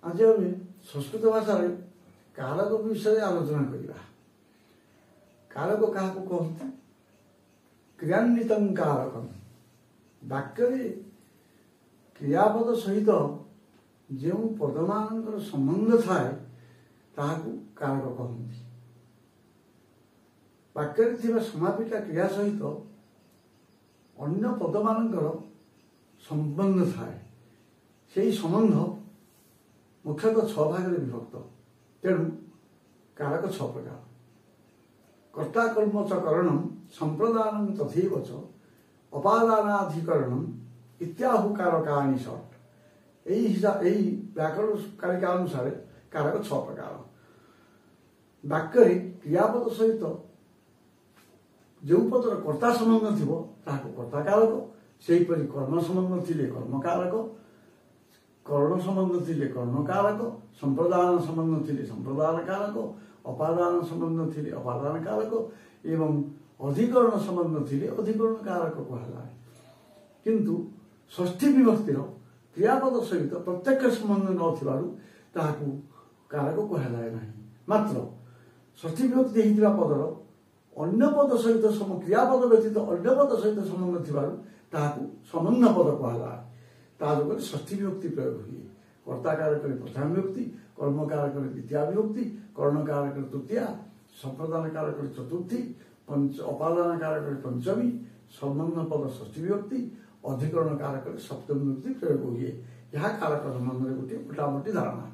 आज आम संस्कृत भाषा कारक विषय आलोचना करवा। कारक क्या कहते क्रियान्वित कारक वाक्य क्रियापद सहित जो पदमान संबंध थाए ताकू कारक कहते। वाक्य समापिका क्रिया सहित अन्य पदमान संबंध थाए से संबंध मुख्यतः 6 भाग में विभक्त। तेणु कारक 6 प्रकार। कर्ता कर्म च करणम संप्रदानम तथैव च अपादानाधिकरणम इत्याहु कारकानि षट्। यही व्याकरण कारिका अनुसार कारक 6 प्रकार। वाक्य क्रियापद सहित जो पदर कर्ता संबंध थी कर्ता कारक, सेहीपरि कर्म संबंध थी कर्म कारक, कर्ण संबंध थी कर्ण कारक, संप्रदान संबंध थी संप्रदान कारक, अपादान संबंध थी अपादान कारक एवं अधिकरण संबंध थी अधिकरण कारक कहला। किंतु षष्ठी विभक्तिर क्रियापद सहित प्रत्यक्ष संबंध नथिबारु कारक कहला नहीं। मात्र षष्ठी विभक्ति होता पदर अन्य पद सहित क्रियापद व्यतीत अन्य पद सहित संबंध थिबारु संबंध पद कहला। ताजों षष्ठी विभक्ति प्रयोग हुए। कर्ता कारक प्रथम विभक्ति, कर्म कारक द्वितीय विभक्ति, कर्ण कारक तृतीया, संप्रदान कारक चतुर्थी, अपादान कारक पंचमी, संबंध पद षष्ठी विभक्ति, अधिकरण कारक सप्तमी विभक्ति प्रयोग हुए। यह कारक संबंध गोटे मोटामोटी धारणा।